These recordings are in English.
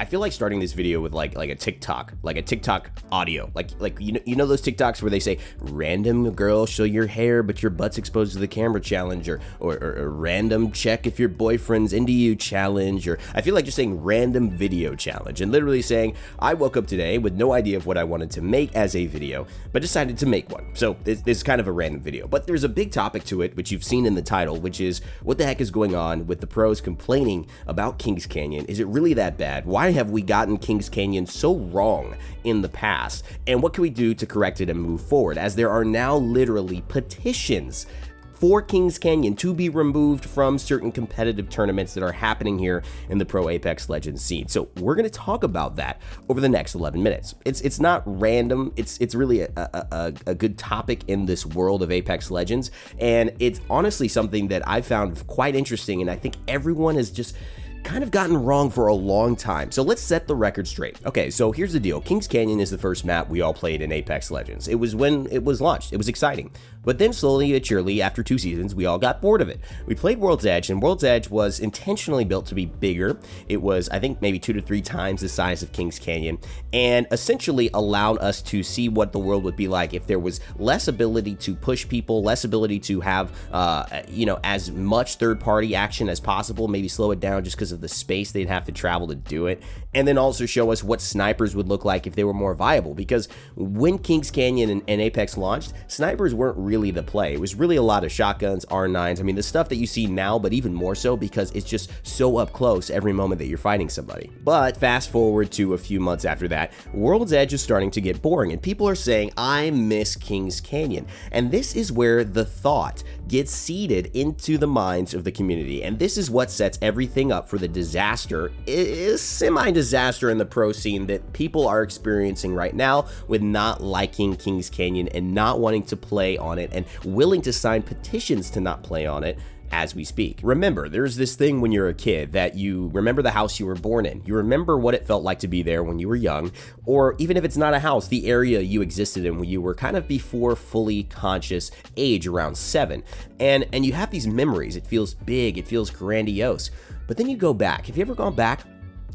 I feel like starting this video with like a TikTok audio, like you know those TikToks where they say random girl show your hair but your butt's exposed to the camera challenge, or random check if your boyfriend's into you challenge, or I feel like just saying random video challenge and literally saying I woke up today with no idea of what I wanted to make as a video, but decided to make one. So this is kind of a random video, but there's a big topic to it, which you've seen in the title, which is what the heck is going on with the pros complaining about Kings Canyon? Is it really that bad? Why have we gotten Kings Canyon so wrong in the past? And what can we do to correct it and move forward, as there are now literally petitions for Kings Canyon to be removed from certain competitive tournaments that are happening here in the Pro Apex Legends scene. So we're going to talk about that over the next 11 minutes. It's not random. It's really a good topic in this world of Apex Legends, and it's honestly something that I found quite interesting, and I think everyone has just kind of gotten wrong for a long time. So let's set the record straight. Okay, so here's the deal. Kings Canyon is the first map we all played in Apex Legends. It was when it was launched. It was exciting. But then slowly and surely, after 2 seasons, we all got bored of it. We played World's Edge, and World's Edge was intentionally built to be bigger. It was, I think, maybe 2 to 3 times the size of Kings Canyon, and essentially allowed us to see what the world would be like if there was less ability to push people, less ability to have, as much third-party action as possible, maybe slow it down just because of the space they'd have to travel to do it, and then also show us what snipers would look like if they were more viable, because when Kings Canyon and Apex launched, snipers weren't really the play. It was really a lot of shotguns, R9s, I mean the stuff that you see now, but even more so because it's just so up close every moment that you're fighting somebody. But fast forward to a few months after that, World's Edge is starting to get boring, and people are saying, I miss Kings Canyon, and this is where the thought gets seeded into the minds of the community, and this is what sets everything up for the disaster, is semi-disaster in the pro scene that people are experiencing right now with not liking Kings Canyon and not wanting to play on it and willing to sign petitions to not play on it as we speak. Remember, there's this thing when you're a kid that you remember the house you were born in. You remember what it felt like to be there when you were young, or even if it's not a house, the area you existed in when you were kind of before fully conscious age, around 7. And you have these memories. It feels big, it feels grandiose. But then you go back. Have you ever gone back?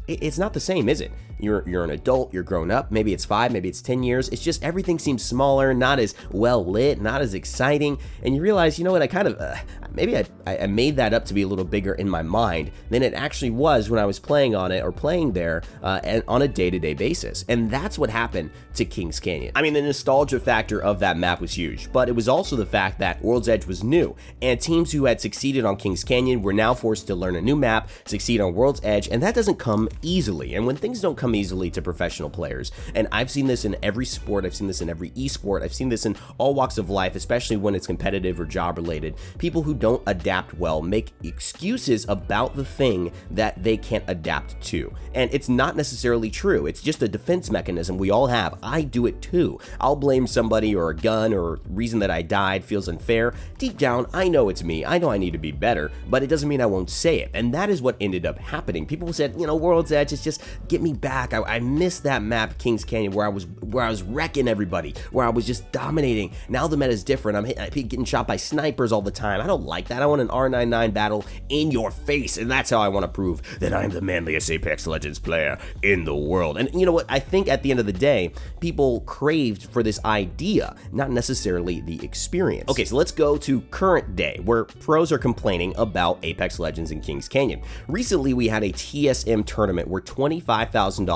It's not the same, is it? You're an adult, you're grown up, maybe it's 5, maybe it's 10 years, it's just everything seems smaller, not as well lit, not as exciting, and you realize, you know what, I kind of, maybe I made that up to be a little bigger in my mind than it actually was when I was playing on it or playing there and on a day-to-day basis, and that's what happened to Kings Canyon. I mean, the nostalgia factor of that map was huge, but it was also the fact that World's Edge was new, and teams who had succeeded on Kings Canyon were now forced to learn a new map, succeed on World's Edge, and that doesn't come easily, and when things don't come easily to professional players, and I've seen this in every sport, I've seen this in every esport, I've seen this in all walks of life, especially when it's competitive or job related, people who don't adapt well make excuses about the thing that they can't adapt to, and it's not necessarily true. It's just a defense mechanism we all have. I do it too. I'll blame somebody or a gun or reason that I died feels unfair. Deep down, I know it's me. I know I need to be better, but it doesn't mean I won't say it, and that is what ended up happening. People said, World's Edge is just get me back. I missed that map, Kings Canyon, where I was wrecking everybody, where I was just dominating. Now the meta is different. I'm getting shot by snipers all the time. I don't like that. I want an R99 battle in your face, and that's how I want to prove that I'm the manliest Apex Legends player in the world. And you know what? I think at the end of the day, people craved for this idea, not necessarily the experience. Okay, so let's go to current day, where pros are complaining about Apex Legends and Kings Canyon. Recently, we had a TSM tournament where $25,000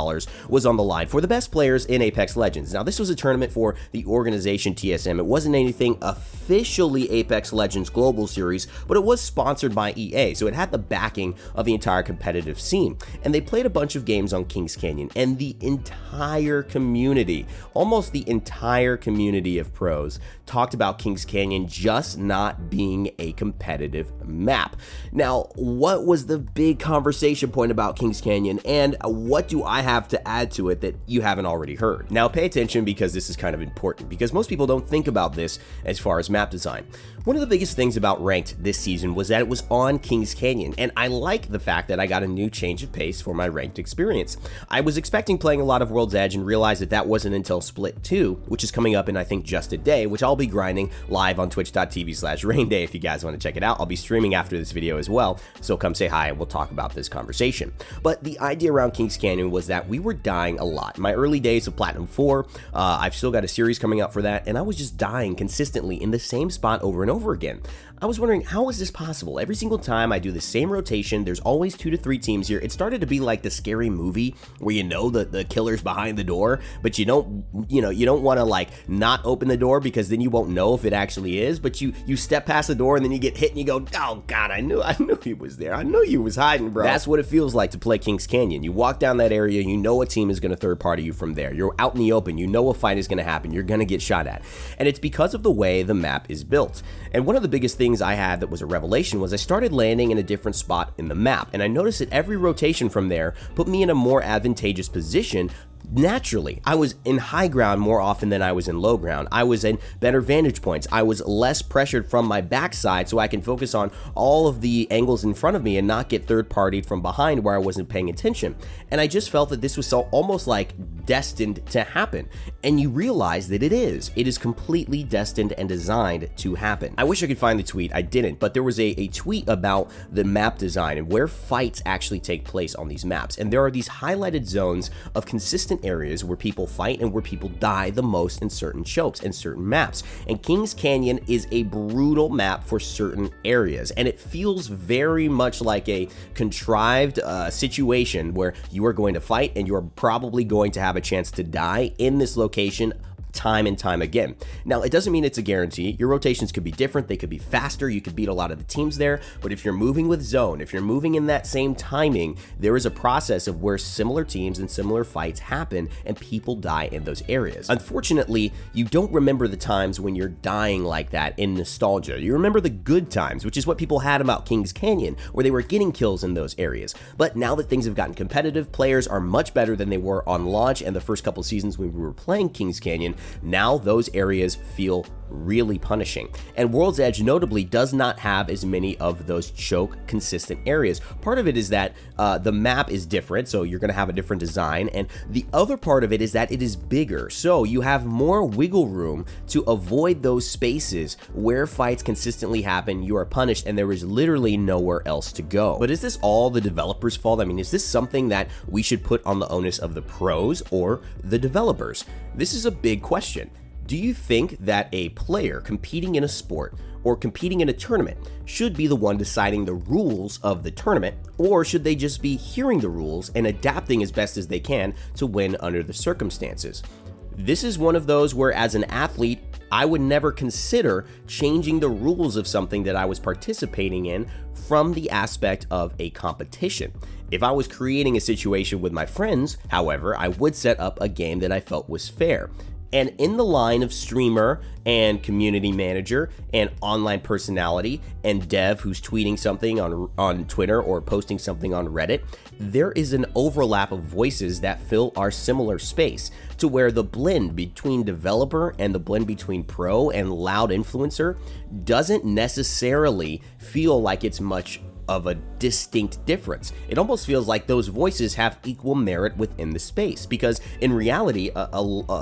was on the line for the best players in Apex Legends. Now, this was a tournament for the organization TSM. It wasn't anything officially Apex Legends Global Series, but it was sponsored by EA, so it had the backing of the entire competitive scene. And they played a bunch of games on Kings Canyon, and the entire community, almost the entire community of pros, talked about Kings Canyon just not being a competitive map. Now, what was the big conversation point about Kings Canyon, and what do I have to add to it that you haven't already heard? Now, pay attention, because this is kind of important, because most people don't think about this as far as map design. One of the biggest things about Ranked this season was that it was on Kings Canyon, and I like the fact that I got a new change of pace for my Ranked experience. I was expecting playing a lot of World's Edge and realized that that wasn't until Split 2, which is coming up in I think just a day, which I'll be grinding live on twitch.tv/Raynday if you guys want to check it out. I'll be streaming after this video as well, so come say hi and we'll talk about this conversation. But the idea around Kings Canyon was that we were dying a lot. In my early days of Platinum 4, I've still got a series coming out for that, and I was just dying consistently in the same spot over and over again. I was wondering, how is this possible? Every single time I do the same rotation, there's always 2 to 3 teams here. It started to be like the scary movie where you know the killer's behind the door, but you don't want to like not open the door because then you won't know if it actually is, but you step past the door and then you get hit and you go, oh God, I knew he was there. I knew you was hiding, bro. That's what it feels like to play Kings Canyon. You walk down that area, you know a team is going to third party you from there. You're out in the open, you know a fight is going to happen, you're going to get shot at. And it's because of the way the map is built. And one of the biggest things I had that was a revelation was I started landing in a different spot in the map, and I noticed that every rotation from there put me in a more advantageous position. Naturally, I was in high ground more often than I was in low ground. I was in better vantage points. I was less pressured from my backside, so I can focus on all of the angles in front of me and not get third-partied from behind where I wasn't paying attention. And I just felt that this was so almost like destined to happen. And you realize that it is. It is completely destined and designed to happen. I wish I could find the tweet. I didn't, but there was a tweet about the map design and where fights actually take place on these maps. And there are these highlighted zones of consistent areas where people fight and where people die the most in certain chokes and certain maps. And Kings Canyon is a brutal map for certain areas, and it feels very much like a contrived situation where you are going to fight and you are probably going to have a chance to die in this location time and time again. Now, it doesn't mean it's a guarantee. Your rotations could be different. They could be faster. You could beat a lot of the teams there. But if you're moving with zone, if you're moving in that same timing, there is a process of where similar teams and similar fights happen and people die in those areas. Unfortunately, you don't remember the times when you're dying like that in nostalgia. You remember the good times, which is what people had about Kings Canyon, where they were getting kills in those areas. But now that things have gotten competitive, players are much better than they were on launch and the first couple seasons when we were playing Kings Canyon. Now those areas feel really punishing. And World's Edge notably does not have as many of those choke consistent areas. Part of it is that the map is different, so you're going to have a different design, and the other part of it is that it is bigger, so you have more wiggle room to avoid those spaces where fights consistently happen, you are punished, and there is literally nowhere else to go. But is this all the developers' fault? I mean, is this something that we should put on the onus of the pros or the developers? This is a big question. Do you think that a player competing in a sport or competing in a tournament should be the one deciding the rules of the tournament, or should they just be hearing the rules and adapting as best as they can to win under the circumstances? This is one of those where, as an athlete, I would never consider changing the rules of something that I was participating in from the aspect of a competition. If I was creating a situation with my friends, however, I would set up a game that I felt was fair. And in the line of streamer and community manager and online personality and dev who's tweeting something on Twitter or posting something on Reddit, there is an overlap of voices that fill our similar space, to where the blend between developer and the blend between pro and loud influencer doesn't necessarily feel like it's much of a distinct difference. It almost feels like those voices have equal merit within the space, because in reality,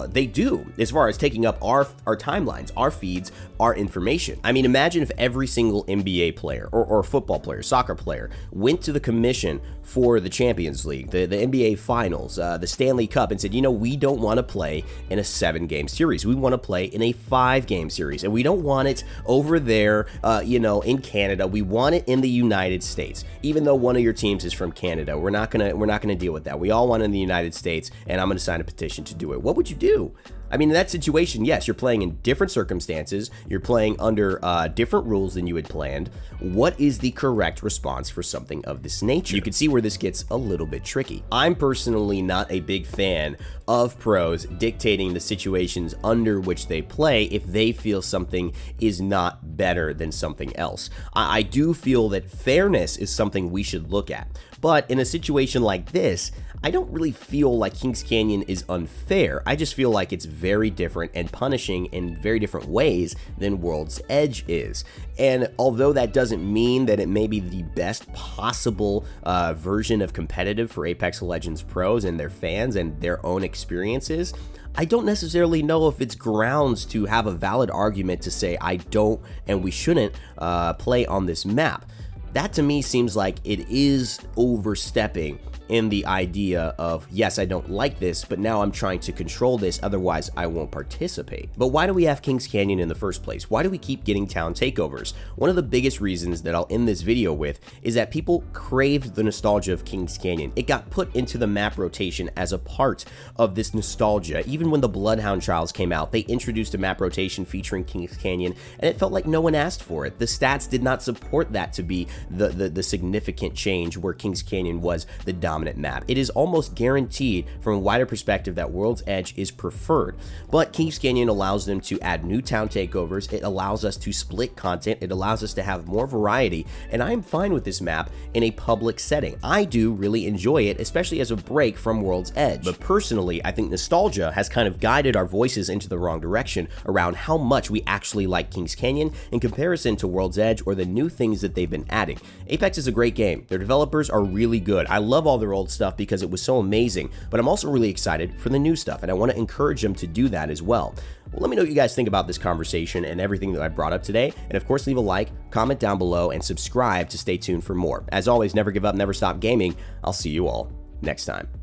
they do, as far as taking up our timelines, our feeds, our information. I mean, imagine if every single NBA player or football player, soccer player went to the commission for the Champions League, the NBA Finals, the Stanley Cup, and said, you know, we don't want to play in a 7-game series. We want to play in a 5-game series, and we don't want it over there, in Canada. We want it in the United States. Even though one of your teams is from Canada, we're not gonna deal with that. We all want it in the United States, and I'm gonna sign a petition to do it. What would you do? I mean, in that situation, yes, you're playing in different circumstances, you're playing under different rules than you had planned. What is the correct response for something of this nature? You can see where this gets a little bit tricky. I'm personally not a big fan of pros dictating the situations under which they play if they feel something is not better than something else. I do feel that fairness is something we should look at. But in a situation like this, I don't really feel like Kings Canyon is unfair. I just feel like it's very different and punishing in very different ways than World's Edge is. And although that doesn't mean that it may be the best possible version of competitive for Apex Legends pros and their fans and their own experiences, I don't necessarily know if it's grounds to have a valid argument to say I don't and we shouldn't play on this map. That to me seems like it is overstepping in the idea of, yes, I don't like this, but now I'm trying to control this, otherwise I won't participate. But why do we have Kings Canyon in the first place? Why do we keep getting town takeovers? One of the biggest reasons that I'll end this video with is that people craved the nostalgia of Kings Canyon. It got put into the map rotation as a part of this nostalgia. Even when the Bloodhound Trials came out, they introduced a map rotation featuring Kings Canyon, and it felt like no one asked for it. The stats did not support that to be the significant change where Kings Canyon was the dominant map. It is almost guaranteed from a wider perspective that World's Edge is preferred, but Kings Canyon allows them to add new town takeovers. It allows us to split content. It allows us to have more variety, and I am fine with this map in a public setting. I do really enjoy it, especially as a break from World's Edge. But personally, I think nostalgia has kind of guided our voices into the wrong direction around how much we actually like Kings Canyon in comparison to World's Edge or the new things that they've been adding. Apex is a great game. Their developers are really good. I love all their old stuff because it was so amazing, but I'm also really excited for the new stuff, and I want to encourage them to do that as well. Well, let me know what you guys think about this conversation and everything that I brought up today, and of course leave a like, comment down below, and subscribe to stay tuned for more. As always, never give up, never stop gaming. I'll see you all next time.